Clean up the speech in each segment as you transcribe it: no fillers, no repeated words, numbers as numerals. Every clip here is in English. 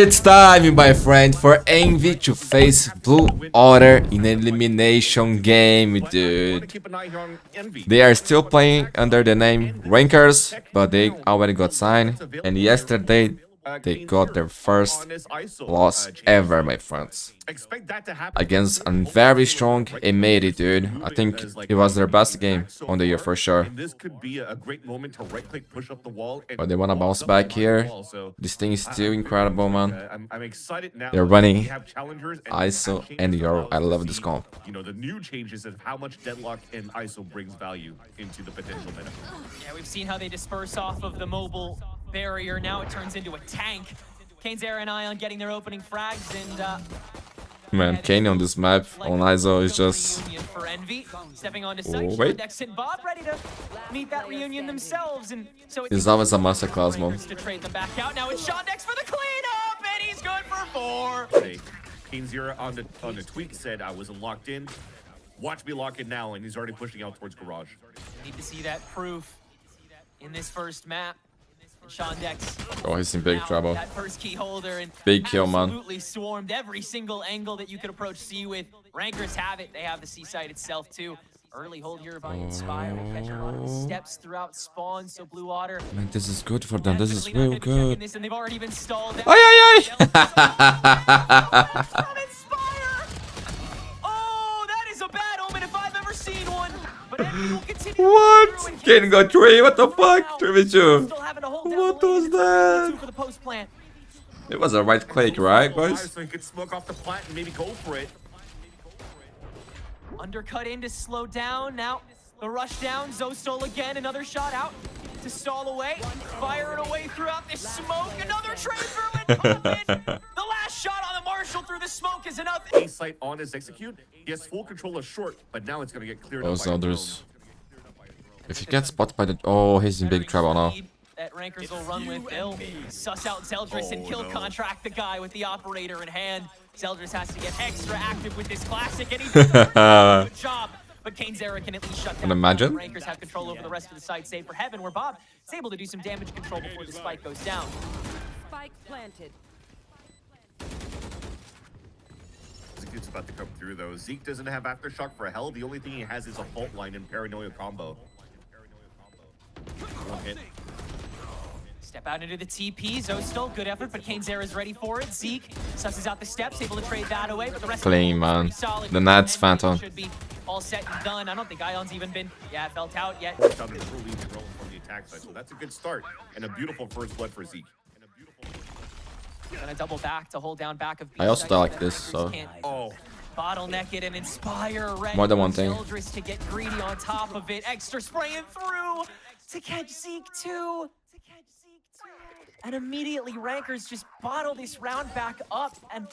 It's time, my friend, for Envy to face Blue Otter in an elimination game, dude. They are still playing under the name Rankers, but they already got signed, and yesterday they got their first loss ever, my friends. Against a very strong Emiri, dude. I think it was their best game on the year for sure. But they wanna bounce back here. This thing is still incredible, man. They're running ISO and Euro. I love this comp. You know, the new changes of how much Deadlock and ISO brings value into the potential meta. Yeah, we've seen how they disperse off of the mobile barrier. Now it turns into a tank. Kane's Air and Ion getting their opening frags, and man, Kane on this map on ISO is just... for Envy. Stepping onto site, wait. Dex and Bob ready to meet that reunion themselves, and so it's always a masterclass, man. To trade them back out. Now it's Dex for the cleanup, and he's good for 4. Kane Zero on the tweet said, "I wasn't locked in. Watch me lock in now," and he's already pushing out towards garage. Need to see that proof in this first map. Dex. Oh, he's in big trouble. That first key holder and big kill, man. Absolutely swarmed every single angle that you could approach C with. Rankers have it. They have the C site itself too. Early hold here by Inspire. We'll catch a lot of steps throughout spawn. So Blue Otter. Man, this is good for them. This is real good. And they've already been stalled. Ay. Oh, that is a bad omen if I've ever seen one. But will continue. What? Kane got 3. What the fuck? 3v2. What was that? It was a right click, right, boys? So he could smoke off the plant and maybe go for it. Undercut in to slow down. Now the rush down. Zostal again. Another shot out to stall away. Firing away throughout this smoke. Another trade through it. The last shot on the Marshall through the smoke is enough. A site on his execute. He has full control of short, but now it's going to get cleared up. So there's... If he gets spotted by the... Oh, he's in big trouble now. That Rankers will run with. They'll suss out Zeldris and kill contract the guy with the operator in hand. Zeldris has to get extra active with this classic, and he does a good job. But Kane's Era can at least shut down. Imagine. Rankers have control over the rest of the site, save for Heaven, where Bob is able to do some damage control before the spike goes down. Spike planted. Zeke's about to come through though. Zeke doesn't have aftershock for hell. The only thing he has is a fault line and paranoia combo. One hit. Step out into the TP. Zostal, good effort, but Kane's Air is ready for it. Zeke susses out the steps, able to trade that away, but the rest clean, of man. solid. The Nats Phantom. Should be all set and done. I don't think Ion's even been, felt out yet. From the attack side, so that's a good start and a beautiful first blood for Zeke. Gonna double back to hold down back of B. I also like this, so... Oh. Bottleneck it and Inspire. More than one thing. Zeldris to get greedy on top of it. Extra spraying through to catch Zeke too. And immediately Rankers just bottle this round back up, and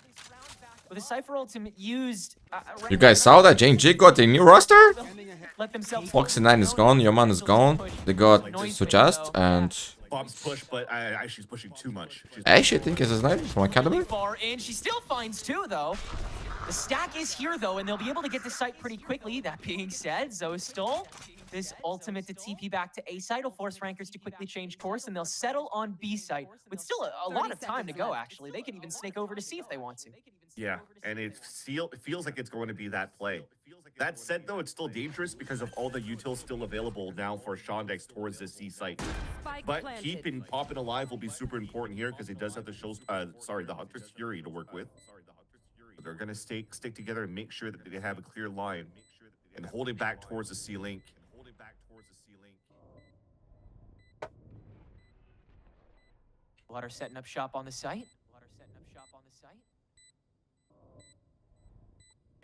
with a Cypher ultimate used... you guys saw that JNG got a new roster? Let themselves... Foxy 9 is gone, your man is gone. They got Suggest and... Bob's push, but she's pushing too much. Actually, I think is his name from Academy. Far in, she still finds 2 though. The stack is here though, and they'll be able to get the site pretty quickly. That being said, Zostal, this ultimate to TP back to A site will force Rankers to quickly change course, and they'll settle on B site with still a lot of time to go. Actually, they can even snake over to C if they want to. Yeah, and it feels like it's going to be that play. That said, though, it's still dangerous because of all the utils still available now for Dex towards the C site. But keeping Poppin alive will be super important here because he does have the the Hunter's Fury to work with. They're going to stick together and make sure that they have a clear line and hold it back towards the C-Link. Water setting up shop on the site.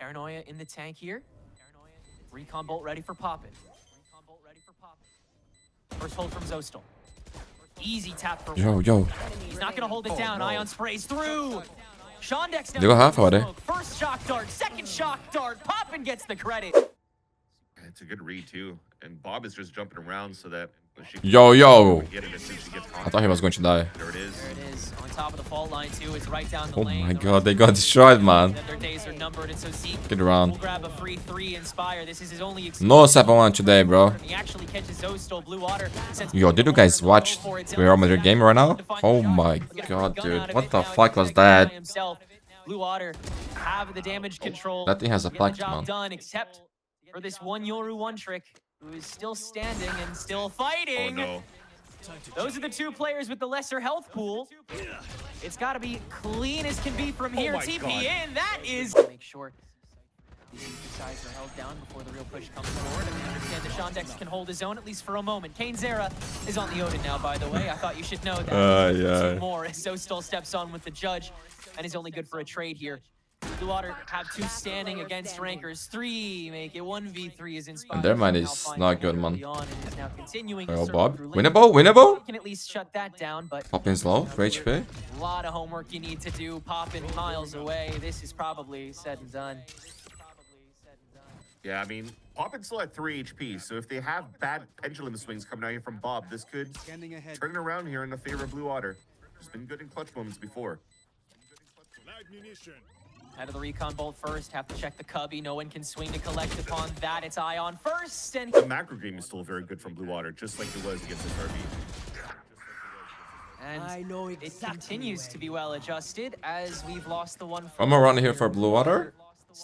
Paranoia in the tank here. Recon bolt ready for poppin'. First hold from Zostal. Easy tap for Yo. He's not gonna hold it down. No. Ion sprays through. Dex they go half already. First shock dart, second shock dart. Poppin gets the credit. It's a good read too. And Bob is just jumping around so that Yo. Get it as soon as she gets I thought he was going to die. There it is. There it is. On top of the fault line, too. It's right down the Oh lane. my god, they got destroyed, man. Their days are numbered, and so Zeke Get around. will grab a free 3 Inspire. This is his only No 7-1 today, bro. He actually catches Zostal Blue Water. Yo, did you guys watch Real Madrid game right now? Oh my god, dude. What the fuck was that? Blue Water have the damage control. That thing has a Get the plaque, job man. done, except for this one Yoru one trick, who is still standing and still fighting. Oh no. Those are the two players with the lesser health pool. It's got to be clean as can be from here. my TP God. in. That is. Make sure these sides are held down before the real push comes forward. And we understand the Shondex can hold his own at least for a moment. Kane Zera is on the Odin now, by the way. I thought you should know that. Yeah. Two more as Zostal steps on with the judge and is only good for a trade here. Blue Water have 2 standing against Rankers. 3 make it 1v3 is Inspired. And their man is not good, man. Oh, Bob. Winnable. Winnable? Can at least shut that down, but Poppin's low for HP. a lot of homework you need to do. Popping miles away. This is probably said and done. Yeah, I mean, Poppin's still at 3 HP, so if they have bad pendulum swings coming out here from Bob, this could turn it around here in the favor of Blue Otter. He's been good in clutch moments before. Out of the recon bolt first, have to check the cubby. No one can swing to collect upon that. It's Ion first, and The macro game is still very good from Blue Otter, just like it was against SRB. and it continues to be well adjusted as we've lost the one. One more run here for Blue Water.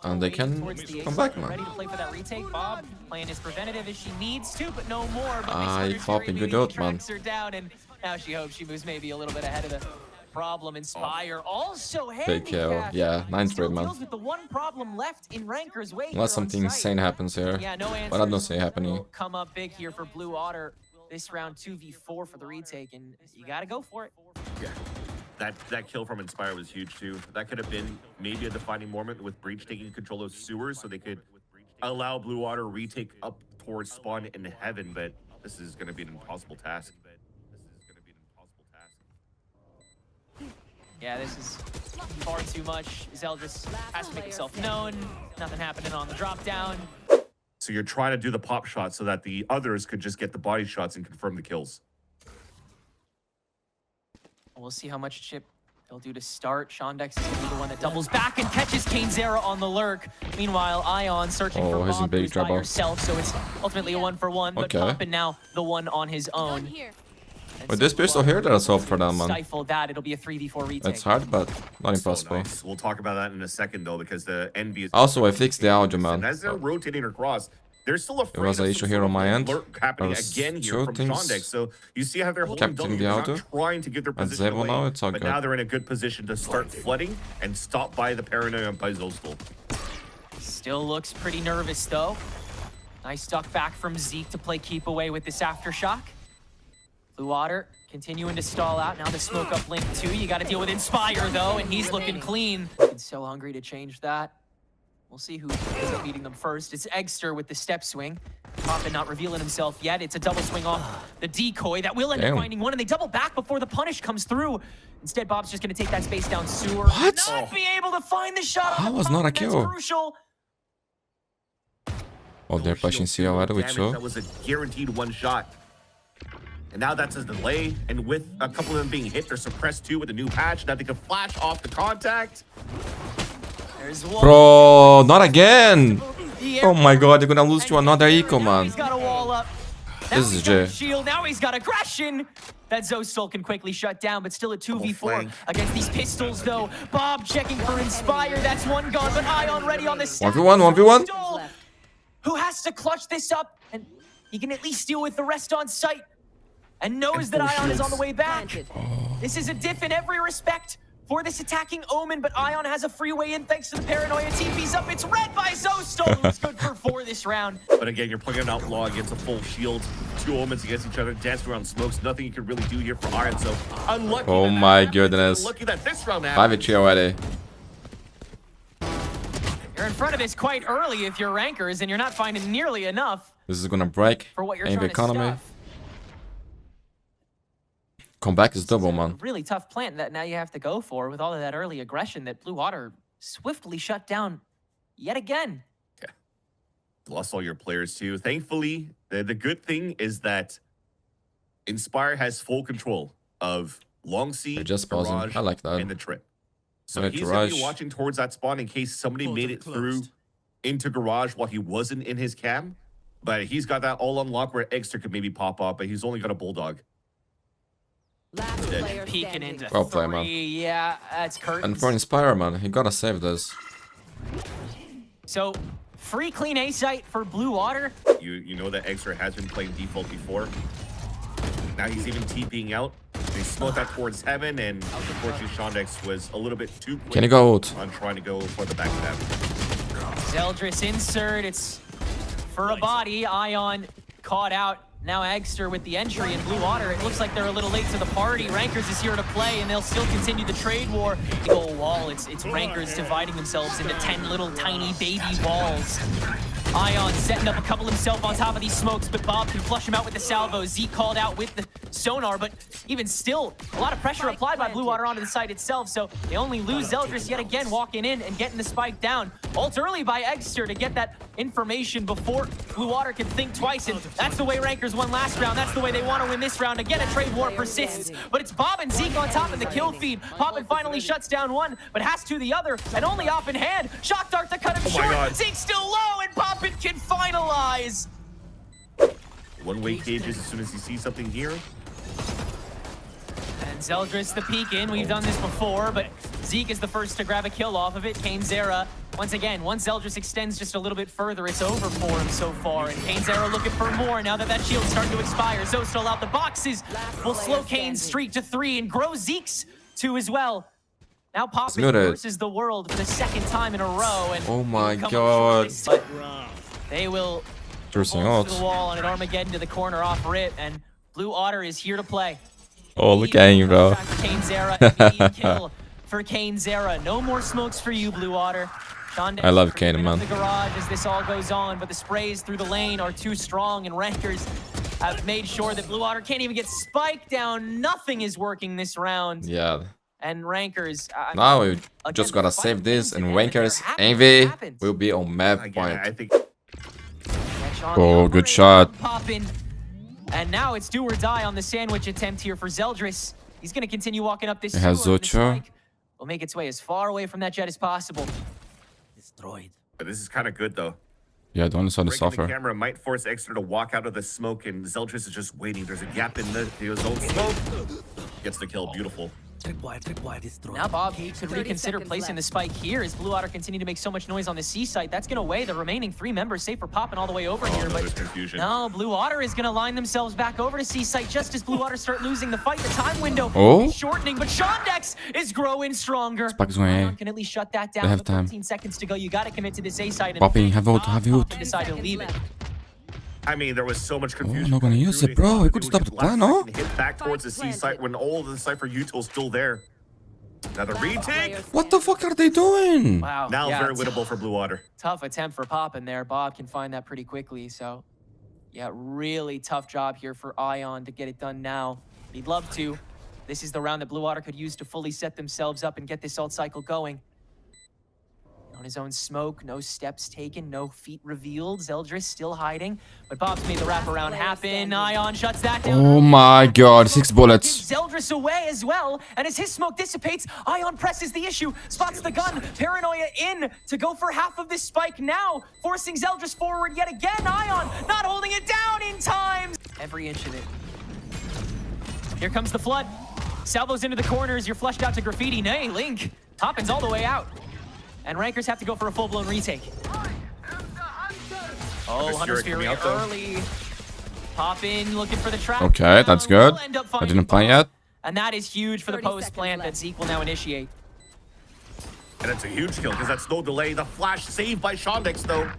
And they can come back, man. Ready to play for that retake. Bob playing his preventative as she needs to, but no more. But Aye, Poppin, good out, man. tracks her down, and now she hopes she moves maybe a little bit ahead of the problem. Inspire also Big kill. handicapped. Yeah, 9-3, Still man. deals with the one problem left in Ranker's way. Unless here on something site. insane happens here. Yeah, no answers. But I don't see it happening. Will come up big here for Blue Otter. This round 2v4 for the retake, and you gotta go for it. Yeah. That kill from Inspire was huge too. That could have been maybe a defining moment with Breach taking control of sewers so they could allow Blue Water retake up towards spawn in heaven, but this is gonna be an impossible task. Yeah, this is far too much. Zeldris has to make himself known. Nothing happening on the drop down. So you're trying to do the pop shot so that the others could just get the body shots and confirm the kills. We'll see how much chip they'll do to start. Shondex is going to be the one that doubles back and catches Kane Zera on the lurk. Meanwhile, Ion searching for he's in Bob, big who's by trouble. herself, so it's ultimately a 1-for-1. But Okay. Poppin now the one on his own. And With so this pistol here, there's hope for them, man. Stifle that. It'll be a 3v4 retake. It's hard, but not So impossible. nice. We'll talk about that in a second though, because the envy is Also, I fixed the audio, man. And as they're rotating across, they're still afraid was of an some issue here sort on of my end. lurk happening I was again here from shooting Shondex. So you see how they're holding Capturing W. the They're auto. not trying to give their At position Zebo away, now, it's all but good. now they're in a good position to start flooding and stop by the paranoia by Zostal. Still looks pretty nervous, though. Nice duck back from Zeke to play keep away with this aftershock. Blue Water continuing to stall out. Now the smoke up link too. You got to deal with Inspire, though, and he's looking clean. He's so hungry to change that. We'll see who ends up beating them first. It's Eggster with the step swing. Poppin not revealing himself yet. It's a double swing off the decoy that will end up Damn. finding one, and they double back before the punish comes through. Instead, Bob's just going to take that space down sewer. What? Not be able to find the shot. That on the was not a pop, and kill. That's crucial. Oh, they're pushing C already with Damage, two. that was a guaranteed one shot. And now that's a delay, and with a couple of them being hit, they're suppressed too with a new patch. Now they can flash off the contact. There's one. Bro, not again! The Oh air- my god, they're gonna lose to and another here, eco, now man. He's got a wall up. Now This he's is got a J. shield. Now he's got aggression. That Zostal can quickly shut down, but still a 2v4 flank. against these pistols, though. Bob checking for Inspire. That's one gone, but Ion ready on the stack. 1v1, 1v1. Zostal, who has to clutch this up, and he can at least deal with the rest on site, and knows that Ion is on the way back. This is a diff in every respect for this attacking Omen, but Ion has a free way in thanks to the paranoia. TP's up. It's red by Zostal, who's good for 4 this round. But again, you're playing an outlaw against a full shield. Two Omens against each other, dancing around smokes. Nothing you can really do here for Iron. So unlucky. Oh that my happened. goodness. Lucky that this round happened. 5 already. You're in front of this quite early if you're rankers, and you're not finding nearly enough This is gonna break for what you're AV trying economy. to stuff. Comeback is double, man. Really tough plant that now you have to go for with all of that early aggression that Blue Water swiftly shut down yet again. Lost all your players too. Thankfully, the good thing is that Inspire has full control of Long C, They're just pausing. Garage, I like that. and the Trip. So Alright, he's going to be Garage. watching towards that spawn in case somebody made it through into Garage while he wasn't in his cam. But he's got that all unlocked where Exter could maybe pop up, but he's only got a Bulldog. Last Dead. player Peeking standing. into Well played, man. three. Yeah, that's curtains. And for Inspire, man, he gotta save this. So, free clean A site for Blue Water. You know that Exter has been playing default before. Now he's even TPing out. They smoked that towards heaven, and unfortunately Shondex was a little bit too quick Can he go out? on trying to go for the backstab. Zeldris insert. It's for a body. Ion caught out. Now Agster with the entry in Blue Water. It looks like they're a little late to the party. Rankers is here to play, and they'll still continue the trade war. Big ol' wall. It's Rankers dividing themselves into 10 little tiny baby walls. Ion setting up a couple himself on top of these smokes, but Bob can flush him out with the salvo. Zeke called out with the sonar, but even still, a lot of pressure applied by Blue Water onto the site itself, so they only lose Zeldris yet again, walking in and getting the spike down. Ult early by Egster to get that information before Blue Water can think twice, and that's the way Rankers won last round. That's the way they want to win this round. Again, a trade war persists, but it's Bob and Zeke on top in the kill feed. Poppin finally shuts down one, but has to the other, and only off in hand. Shock dart to cut him short. God. Zeke still low, and Poppin can finalize. One-way cages as soon as he sees something here. And Zeldris the peek in. We've done this before, but Zeke is the first to grab a kill off of it. Kane Zera, once again, once Zeldris extends just a little bit further, it's over for him so far. And Kane Zera looking for more now that shield's starting to expire. Zostal out the boxes will slow Kane's streak to 3 and grow Zeke's 2 as well. Now Poppin muted. versus the world for the second time in a row. And Oh my come up God. shortly, but they will Interesting pulse out. to the wall on an Armageddon to the corner off rip, and Blue Otter is here to play. Oh, look at you, bro. Kane Zera, kill for Kane Zera. No more smokes for you, Blue Water. I love Kane, man. The garage as this all goes on, but the sprays through the lane are too strong, and Rankers have made sure that Blue Water can't even get spiked down. Nothing is working this round. Yeah. And Rankers. Now we again, just the gotta final save this, thing and today, Rankers they're happy Envy it happens. will be on map I point. think Oh, good shot. Poppin'. And now it's do or die on the sandwich attempt here for Zeldris. He's going to continue walking up this It has sewer, and the Otter. spike will make its way as far away from that jet as possible. Destroyed. but this is kind of good though. Yeah, the only saw the Breaking the software. camera might force Exter to walk out of the smoke, and Zeldris is just waiting. There's a gap in his own smoke. Gets the kill. Beautiful. Tripwire destroyed. Now Bob could 30 reconsider seconds placing the left. spike here as Blue Otter continue to make so much noise on the C site. That's going to weigh the remaining 3 members safe for popping all the way over here. No, But there's confusion. no, Blue Otter is going to line themselves back over to C site just as Blue Otter start losing the fight. The time window Oh. is shortening, but Shondex is growing stronger. Spike is going A. Ion can at least shut that down. They have with time. 13 seconds to go. You got to commit to this A site. and Popping, have ult, have ult. Poppin decided to leave it. I mean, there was so much confusion. not gonna use it, bro. He could stop the plan, no? Hit back towards the C site when all of the Cypher util's still there. Another retake. What the fuck are they doing? Wow. Now yeah, very winnable for Blue Water. tough attempt for Poppin there. Bob can find that pretty quickly. So, yeah, really tough job here for Ion to get it done now. He'd love to. This is the round that Blue Water could use to fully set themselves up and get this ult cycle going. On his own smoke, no steps taken, no feet revealed. Zeldris still hiding, but Bob's made the wraparound happen. Ion shuts that down. Oh my God, 6 bullets. Gives Zeldris away as well, and as his smoke dissipates, Ion presses the issue, spots the gun, Paranoia in to go for half of this spike now, forcing Zeldris forward yet again. Ion not holding it down in time. Every inch of it. Here comes the flood. Salvos into the corners, you're flushed out to graffiti. Nay, Link. Poppins all the way out. And Rankers have to go for a full-blown retake. Oh, Hunter's Fury coming out, though. early. Poppin looking for the trap. Okay, that's good. Will end up I finding didn't plan Bob. yet. And that is huge for the 30 post plant seconds that left. Zeke will now initiate. And it's a huge kill because that's no delay. The flash saved by Shondex though.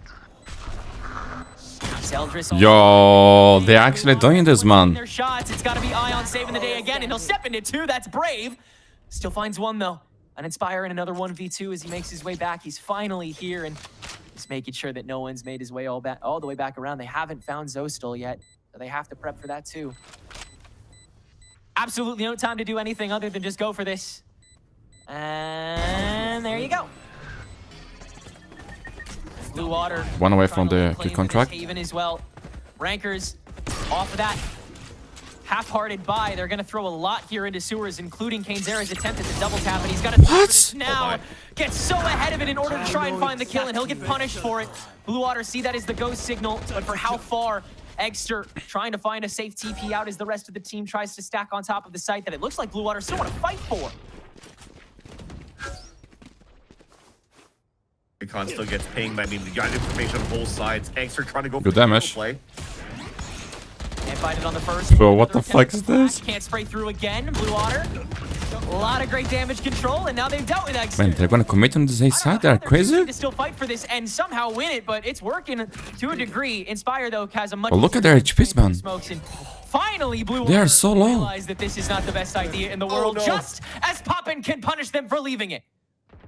Zeldris. Yo, they're actually doing this, man. Their shots. It's got to be Ion saving the day again, and he'll step into 2. That's brave. Still finds 1 though. An Inspire and another 1v2 as he makes his way back. He's finally here and just making sure that no one's made his way all the way back around. They haven't found Zostal yet, so they have to prep for that too. Absolutely no time to do anything other than just go for this. And there you go. Blue Water. One away from trying to the lay claim kill to this contract. Haven as well. Rankers off of that. half-hearted buy. They're going to throw a lot here into sewers, including Kainzera's attempt at the double tap, and he's got to What? now. Gets so ahead of it in order to try and find the kill, and he'll get punished for it. Blue Otter see that as the go signal, but for how far? Egster trying to find a safe TP out as the rest of the team tries to stack on top of the site that it looks like Blue Otter still want to fight for. Recon still gets pinged. I mean, we got information on both sides. Egster trying to go Good for the damage. play. Can't find it on the first. Bro, what the fuck is this? Can't spray through again. Blue Otter. A lot of great damage control, and now they've dealt with Egster. Man, they're gonna commit on this A side? They're crazy? To still fight for this and somehow win it, but it's working to a degree. Inspire though has a much. Oh, look at their HPs, man. Smokes and finally, Blue They are Otter so low. realize that this is not the best idea in the world. no. Just as Poppin can punish them for leaving it.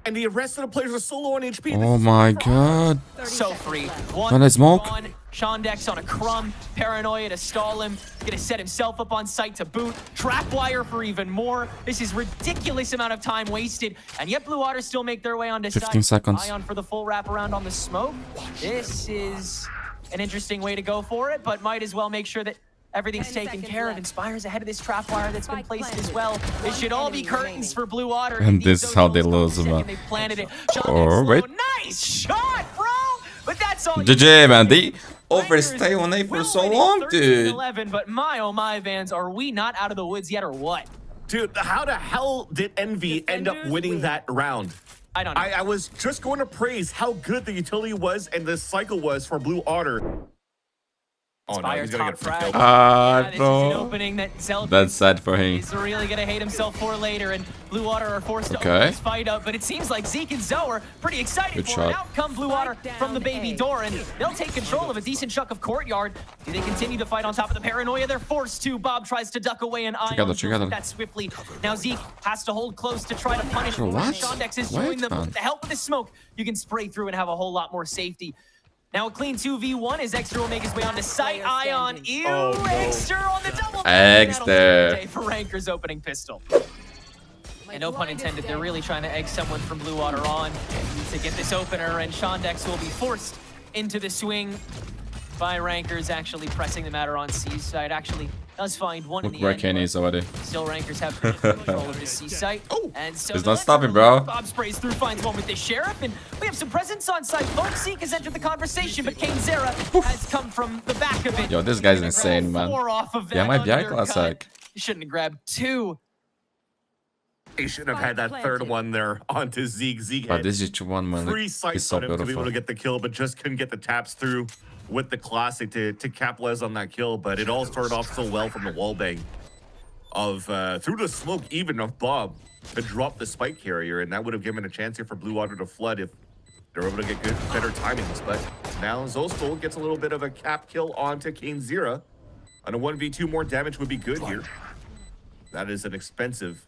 And the rest of the players are so low on HP. Oh my god. So free. Can I smoke? Shondex on a crumb. Paranoia to stall him. Gonna set himself up on site to boot. Trapwire for even more. This is ridiculous amount of time wasted. And yet Blue Otter still make their way onto 15 site. seconds. Ion for the full wraparound on the smoke. This is an interesting way to go for it, but might as well make sure that everything's taken care of. Inspires ahead of this trapwire that's been placed as well. It should all be curtains for Blue Otter. And this is how they lose, man. They planted it. Oh, wait. Nice shot, bro! But that's all. GG, man. They overstay on A for so long, dude. 11, but my oh my, Vans, are we not out of the woods yet or what? Dude, how the hell did Envy end up winning that round? I don't know. I was just going to praise how good the utility was and the cycle was for Blue Otter. Oh no, he's gonna get a free kill. This is an no. opening that Zelda That's sad for him. is really gonna hate himself for later, and Blue Otter are forced to Okay. open this fight up, but it seems like Zeke and Zoe are pretty excited Good for shot. it. Out come Blue Otter from the baby door, and they'll take control of a decent chunk of courtyard. Do they continue to fight on top of the paranoia? They're forced to. Bob tries to duck away, and Ion deals with that swiftly. Now Zeke has to hold close to try to punish him. What? Shondex is Wait, doing them. man. With the help of the smoke, you can spray through and have a whole lot more safety. Now a clean 2v1 as Egster will make his way onto site. Ion, ew, Oh, no. Egster on the double. Egster. That'll be a day for Ranker's opening pistol. And no pun intended, they're really trying to egg someone from Blue Water on to get this opener, and Shondex will be forced into the swing by Rankers, actually pressing the matter on C's side. Actually does find one Look in the where end, Kenny but is already. still Rankers have control of the C site. And so He's they'll not stopping, turn bro. around. Bob sprays through, finds one with the sheriff, and we have some presence on site. Volksseek has entered the conversation, but Kainzera has come from the back of it. Yo, this guy's Gonna insane, grab man. 4 off of Yeah, that my Jack undercut. last sec. He shouldn't have grabbed 2. He should have had that third one there onto Zeke. Zeke But had this is 2-1, man. three He's sights so on him to be able beautiful. to get the kill, but just couldn't get the taps through with the classic to capitalize on that kill. But it all started off so well from the wallbang of through the smoke even of Bob to drop the spike carrier, and that would have given a chance here for Blue Water to flood if they're able to get better timings. But now Zostol gets a little bit of a cap kill onto Kainzera. On a 1v2, more damage would be good here. That is an expensive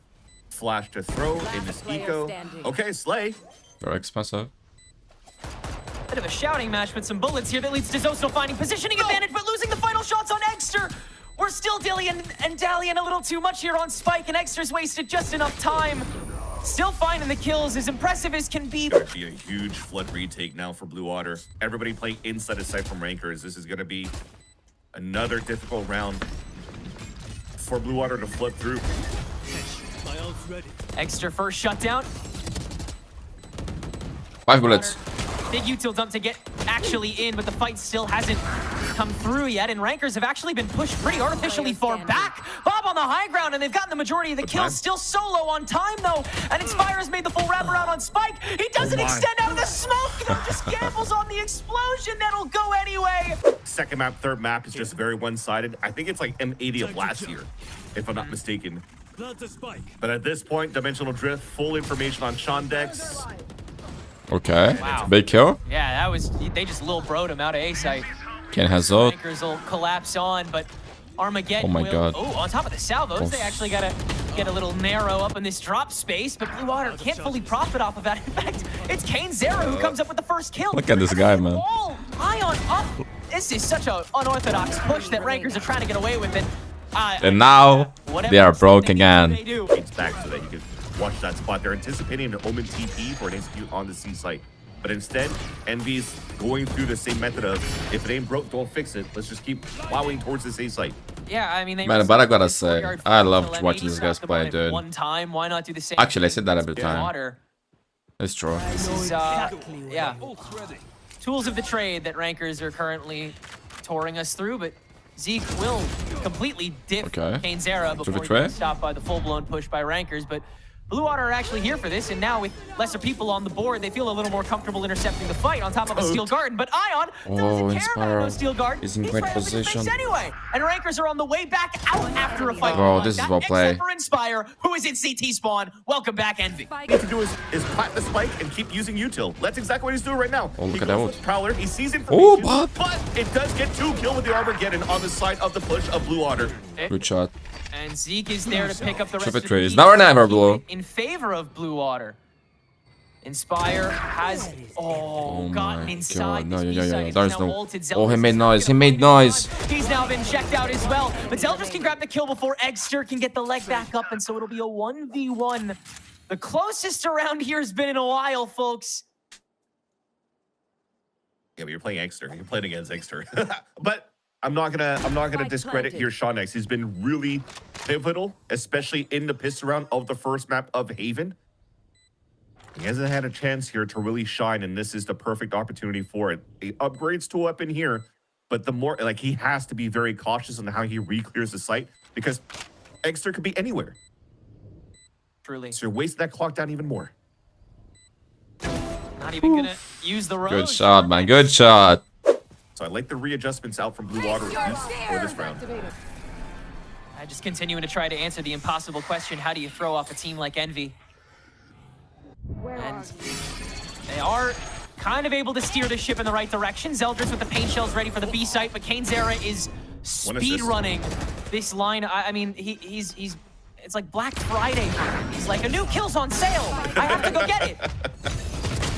flash to throw in this eco. Okay, Slay. Very expensive. Bit of a shouting match with some bullets here that leads to Zostal finding positioning advantage, but losing the final shots on Egster. We're still dillying and dallying a little too much here on Spike, and Exter's wasted just enough time. Still finding the kills, as impressive as can be. Going to be a huge flood retake now for Blue Water. Everybody playing inside of sight from Rankers. This is going to be another difficult round for Blue Water to flood through. My ult's ready. Egster first shutdown. 5 bullets. Big util dump to get actually in, but the fight still hasn't come through yet, and Rankers have actually been pushed pretty artificially far back. Bob on the high ground, and they've gotten the majority of the kills. Still solo on time, though, and Inspire's made the full wraparound on Spike. He doesn't extend out of the smoke, though, just gambles on the explosion. That'll go anyway. Second map, third map is just very one-sided. I think it's like M80 of last year, if I'm not mistaken. Plant a spike. But at this point, Dimensional Drift, full information on Shondex. Okay. Wow. Big kill. Yeah, that was, they just Lil Bro'd him out of A site. Ken has ult. Rankers will collapse on, but Armageddon Oh my will... God. Oh, on top of the salvos, they actually gotta get a little narrow up in this drop space, but Blue Water can't fully profit off of that. In fact, it's Kainzera who comes up with the first kill. Look at this guy, man. Wall, Ion up. This is such an unorthodox push that Rankers are trying to get away with it. And now they are broke again. They do. It's back so that you can watch that spot. They're anticipating an Omen TP for an execute on the C site. But instead, Envy's going through the same method of, if it ain't broke, don't fix it. Let's just keep plowing towards this A site. Yeah, I mean, they Man, must but I have gotta put say, courtyard I first, love so let watching me these guys crack the play, ball dude. One time, why not do the same? Actually, I said that every with time. Otter? It's true. This is, yeah, tools of the trade that rankers are currently touring us through, but Zeke will completely diff Kane's era before he gets stopped by the full-blown push by rankers, but Blue Otter are actually here for this, and now with lesser people on the board, they feel a little more comfortable intercepting the fight on top of a steel garden. But Ion doesn't care about no steel garden. He's in great position anyway. And rankers are on the way back out after a fight. Bro, this is well played. Except for Inspire, who is in CT spawn. Welcome back, Envy. What he needs to do is plant the spike and keep using util. That's exactly what he's doing right now. Oh, look he at goes that. with Prowler. He sees information, but it does get 2 kill with the Armageddon on the side of the push of Blue Otter. good shot. And Zeke is there to pick up the rest of the Triple team now or never, Blue. in favor of Blue Otter. Inspire has gotten inside. No, this yeah. B-site. There's He's no. now ulted. Oh, he Zeldris made is noise. He gonna made find noise. him. He's now been checked out as well. But Zeldris can grab the kill before Eggster can get the leg back up, and so it'll be a 1v1. The closest around here has been in a while, folks. Yeah, but you're playing Eggster. You're playing against Eggster. But I'm not gonna discredit here Shawnex. He's been really pivotal, especially in the piss round of the first map of Haven. He hasn't had a chance here to really shine, and this is the perfect opportunity for it. He upgrades to a weapon here, but the more like he has to be very cautious on how he re-clears the site because Eggster could be anywhere. Truly. So you're wasting that clock down even more. Not even gonna use the road. Good shot, man. Good shot. So I like the readjustments out from Blue Water at least for this round. I just continuing to try to answer the impossible question, how do you throw off a team like Envy? And they are kind of able to steer the ship in the right direction. Zeldris with the paint shells ready for the B site, but Kane's era is speed running this line. I mean, he's it's like Black Friday. He's like, a new kill's on sale. I have to go get it.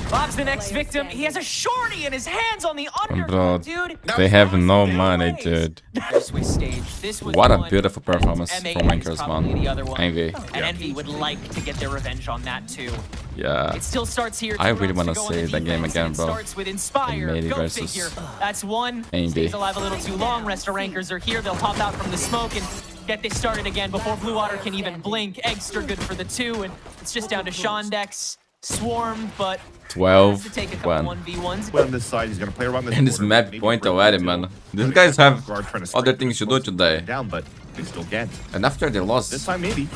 Bob's the next victim. He has a shorty in his hands on the underground, dude. They have no money, dude. Swiss stage. This was What a one beautiful performance M8 from is Rankers, probably man. the other one. Envy. And Envy would like to get their revenge on that too. Yeah. It still starts here. I really want to see that game again, bro. Starts with Inspire. M80 Go versus figure. That's one. Envy. Stays alive a little too long. Rest of Rankers are here. They'll pop out from the smoke and get this started again before Blue Water can even blink. Eggster good for the 2, and it's just down to Shondex. Swarm, but 12 to take a couple 1v1s. On this side, he's gonna play around this. And this map point already, man. These guys have other things to do today. Down, but they still get. And after they This lost, time maybe.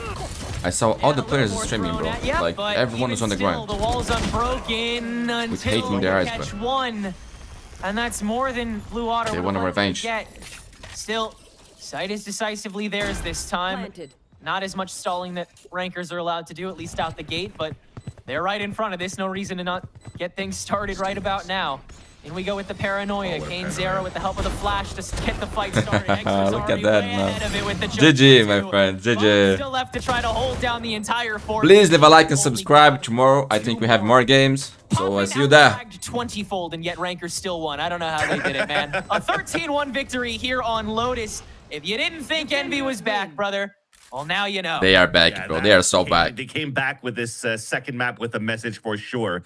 I saw all the players streaming, bro. Like, everyone was on the ground. The wall's unbroken until hating their eyes, catch but one. And that's more than Blue Otter they would want a like to revenge. get. Still, sight is decisively theirs this time. Planted. Not as much stalling that Rankers are allowed to do, at least out the gate, but they're right in front of this. No reason to not get things started right about now. In we go with the paranoia. Kane's arrow with the help of the flash to get the fight started. Look at that, man. GG, GG, my friend. GG. Still left to try to hold down the entire fort. Please leave a like and subscribe. Tomorrow, I think we have more games. So I'll see you there. 20-fold, and yet Rankers still won. I don't know how they did it, man. A 13-1 victory here on Lotus. If you didn't think Envy was back, brother, well, now you know. They are back, bro. They are so back. They came back with this second map with a message for sure.